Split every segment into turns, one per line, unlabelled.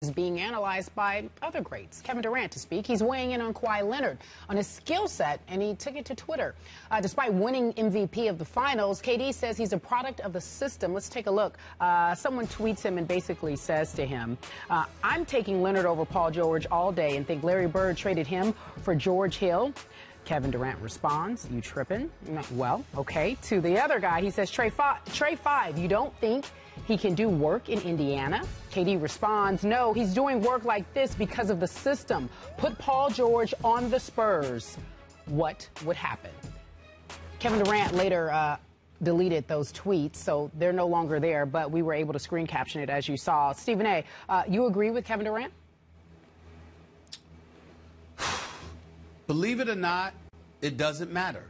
is being analyzed by other greats. Kevin Durant to speak. He's weighing in on Kawhi Leonard on his skill set, and he took it to Twitter. Despite winning MVP of the finals, KD says he's a product of the system. Let's take a look. Someone tweets him and basically says to him, I'm taking Leonard over Paul George all day and think Larry Bird traded him for George Hill. Kevin Durant responds, you tripping? Well, okay. To the other guy, he says, Trey 5, you don't think he can do work in Indiana? KD responds, no, he's doing work like this because of the system. Put Paul George on the Spurs. What would happen? Kevin Durant later deleted those tweets, so they're no longer there, but we were able to screen caption it, as you saw. Stephen A., you agree with Kevin Durant?
Believe it or not, it doesn't matter.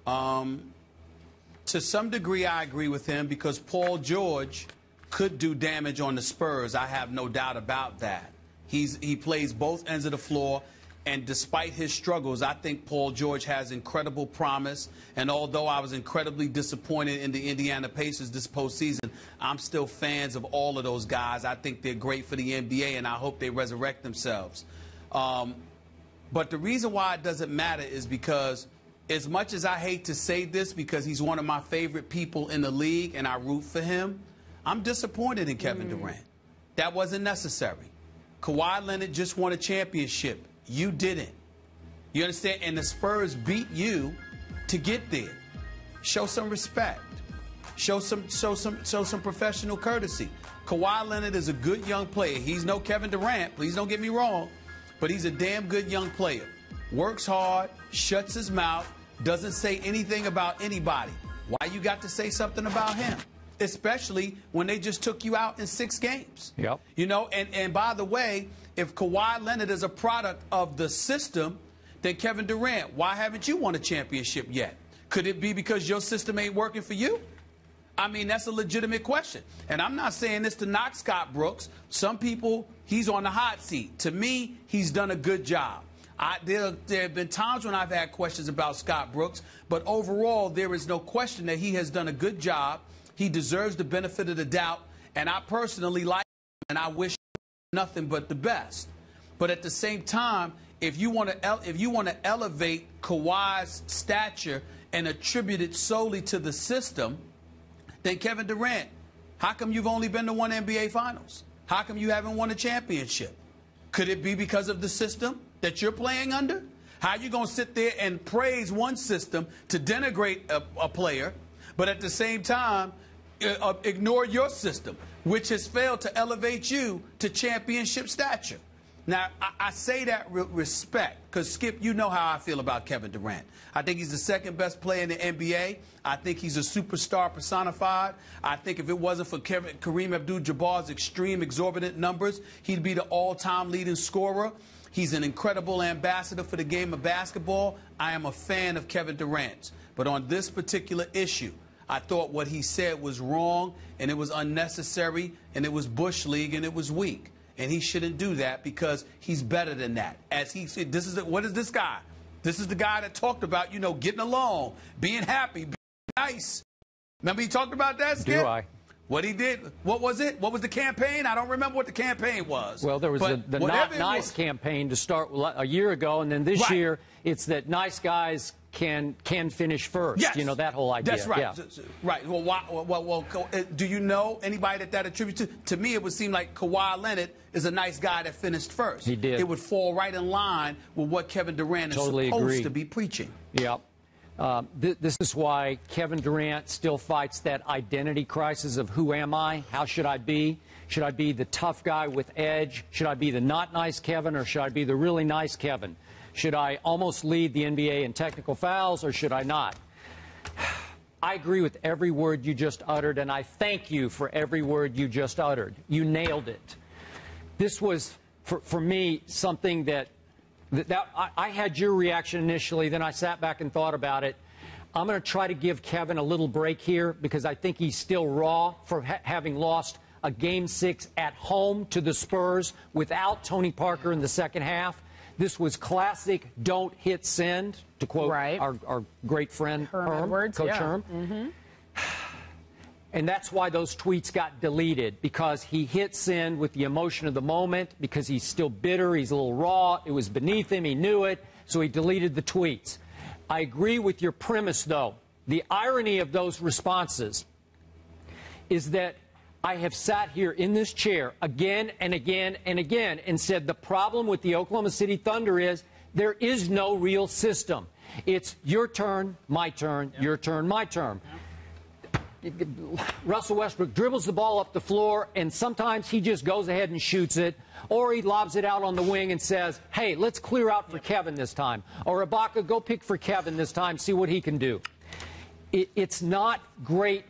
To some degree, I agree with him because Paul George could do damage on the Spurs. I have no doubt about that. He plays both ends of the floor, and despite his struggles, I think Paul George has incredible promise. And although I was incredibly disappointed in the Indiana Pacers this postseason, I'm still fans of all of those guys. I think they're great for the NBA, and I hope they resurrect themselves. But the reason why it doesn't matter is because as much as I hate to say this because he's one of my favorite people in the league and I root for him, I'm disappointed in Kevin Durant. That wasn't necessary. Kawhi Leonard just won a championship. You didn't. You understand? And the Spurs beat you to get there. Show some respect. Show some professional courtesy. Kawhi Leonard is a good young player. He's no Kevin Durant. Please don't get me wrong. But he's a damn good young player. Works hard, shuts his mouth, doesn't say anything about anybody. Why you got to say something about him? Especially when they just took you out in 6 games. Yep. You know, and by the way, if Kawhi Leonard is a product of the system, then Kevin Durant, why haven't you won a championship yet? Could it be because your system ain't working for you? I mean, that's a legitimate question. And I'm not saying this to knock Scott Brooks. Some people, he's on the hot seat. To me, he's done a good job. There have been times when I've had questions about Scott Brooks, but overall, there is no question that he has done a good job. He deserves the benefit of the doubt, and I personally like him, and I wish nothing but the best. But at the same time, if you want to elevate Kawhi's stature and attribute it solely to the system, then Kevin Durant, how come you've only been to 1 NBA Finals? How come you haven't won a championship? Could it be because of the system that you're playing under? How are you going to sit there and praise one system to denigrate a player, but at the same time ignore your system, which has failed to elevate you to championship stature? Now, I say that with respect because, Skip, you know how I feel about Kevin Durant. I think he's the second best player in the NBA. I think he's a superstar personified. I think if it wasn't for Kareem Abdul-Jabbar's extreme, exorbitant numbers, he'd be the all-time leading scorer. He's an incredible ambassador for the game of basketball. I am a fan of Kevin Durant. But on this particular issue, I thought what he said was wrong, and it was unnecessary, and it was Bush League, and it was weak. And he shouldn't do that because he's better than that. As he said, what is this guy? This is the guy that talked about, you know, getting along, being happy, being nice. Remember he talked about that, Skip?
Do I?
What he did, what was it? What was the campaign? I don't remember what the campaign was.
Well, there was the Not Nice campaign to start a year ago, and then this year it's that nice guys can finish first. Yes. You know, that whole idea.
That's right.
Yeah.
Right. Well, do you know anybody that attributes to? To me, it would seem like Kawhi Leonard is a nice guy that finished first.
He did.
It would fall right in line with what Kevin Durant is supposed to be preaching.
Yeah. This is why Kevin Durant still fights that identity crisis of who am I? How should I be? Should I be the tough guy with edge? Should I be the not nice Kevin, or should I be the really nice Kevin? Should I almost lead the NBA in technical fouls, or should I not? I agree with every word you just uttered, and I thank you for every word you just uttered. You nailed it. This was, for me, something that I had your reaction initially, then I sat back and thought about it. I'm going to try to give Kevin a little break here because I think he's still raw for having lost a Game 6 at home to the Spurs without Tony Parker in the second half. This was classic don't hit send, to quote our great friend Herm, Coach Herm. And that's why those tweets got deleted, because he hit send with the emotion of the moment, because he's still bitter, he's a little raw, it was beneath him, he knew it, so he deleted the tweets. I agree with your premise, though. The irony of those responses is that I have sat here in this chair again and again and again and said the problem with the Oklahoma City Thunder is there is no real system. It's your turn, my turn, your turn, my turn. Russell Westbrook dribbles the ball up the floor, and sometimes he just goes ahead and shoots it, or he lobs it out on the wing and says, hey, let's clear out for Kevin this time. Or Ibaka, go pick for Kevin this time, see what he can do. It's not great.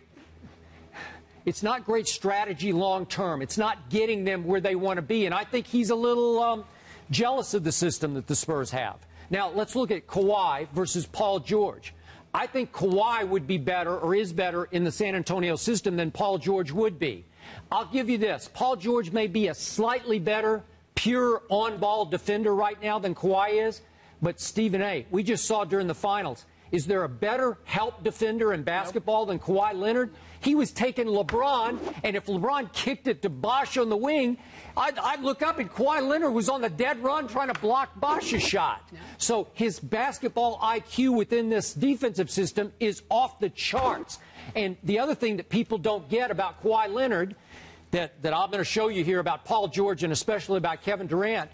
It's not great strategy long term. It's not getting them where they want to be. And I think he's a little jealous of the system that the Spurs have. Now, let's look at Kawhi versus Paul George. I think Kawhi would be better, or is better, in the San Antonio system than Paul George would be. I'll give you this. Paul George may be a slightly better, pure on-ball defender right now than Kawhi is. But, Stephen A., we just saw during the finals, is there a better help defender in basketball than Kawhi Leonard? He was taking LeBron, and if LeBron kicked it to Bosh on the wing, I'd look up and Kawhi Leonard was on the dead run trying to block Bosh's shot. So his basketball IQ within this defensive system is off the charts. And the other thing that people don't get about Kawhi Leonard that I'm going to show you here about Paul George and especially about Kevin Durant,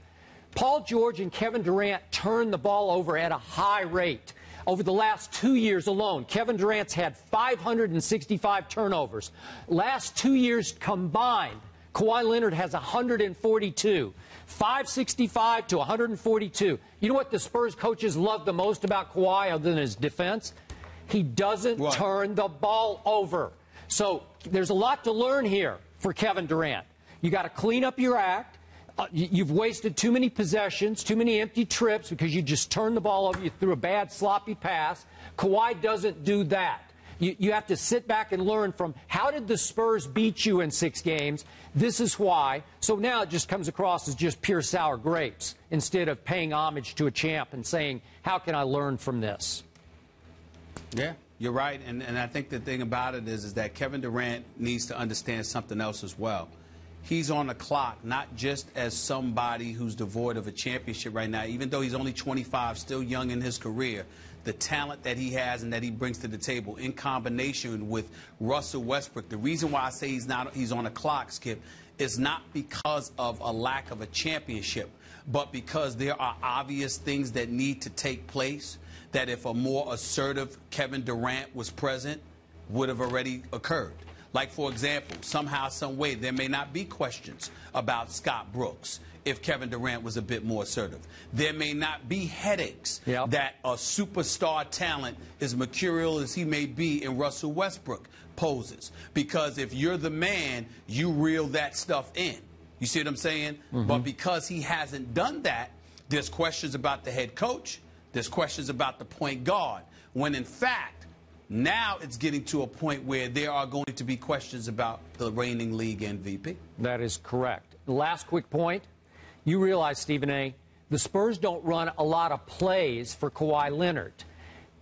Paul George and Kevin Durant turn the ball over at a high rate. Over the last 2 years alone, Kevin Durant's had 565 turnovers. Last 2 years combined, Kawhi Leonard has 142. 565 to 142. You know what the Spurs coaches love the most about Kawhi other than his defense? He doesn't turn the ball over. So there's a lot to learn here for Kevin Durant. You got to clean up your act. You've wasted too many possessions, too many empty trips because you just turned the ball over. You threw a bad, sloppy pass. Kawhi doesn't do that. You have to sit back and learn from how did the Spurs beat you in 6 games? This is why. So now it just comes across as just pure sour grapes instead of paying homage to a champ and saying, how can I learn from this?
Yeah, you're right. And I think the thing about it is that Kevin Durant needs to understand something else as well. He's on the clock, not just as somebody who's devoid of a championship right now, even though he's only 25, still young in his career. The talent that he has and that he brings to the table in combination with Russell Westbrook. The reason why I say he's on the clock, Skip, is not because of a lack of a championship, but because there are obvious things that need to take place that if a more assertive Kevin Durant was present, would have already occurred. Like, for example, somehow, some way, there may not be questions about Scott Brooks if Kevin Durant was a bit more assertive. There may not be headaches that a superstar talent, as mercurial as he may be in Russell Westbrook, poses. Because if you're the man, you reel that stuff in. You see what I'm saying? But because he hasn't done that, there's questions about the head coach. There's questions about the point guard. When, in fact, now it's getting to a point where there are going to be questions about the reigning league MVP. That
is correct. Last quick point. You realize, Stephen A., the Spurs don't run a lot of plays for Kawhi Leonard.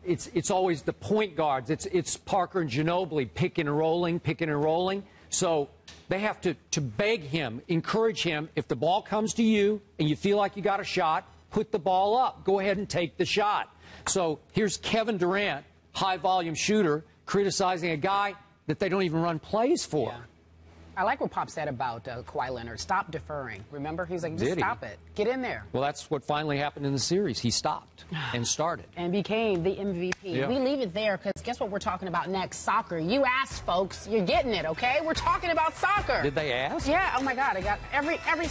It's always the point guards. It's Parker and Ginobili picking and rolling. So they have to beg him, encourage him. If the ball comes to you and you feel like you got a shot, put the ball up. Go ahead and take the shot. So here's Kevin Durant, high-volume shooter, criticizing a guy that they don't even run plays for.
Yeah. I like what Pop said about Kawhi Leonard. Stop deferring. Remember? He's like, just stop it. Get in there.
Well, that's what finally happened in the series. He stopped and started.
And became the MVP.
Yeah.
We leave it there because guess what we're talking about next? Soccer. You asked, folks. You're getting it, okay? We're talking about soccer.
Did they ask?
Yeah. Oh, my God. I got every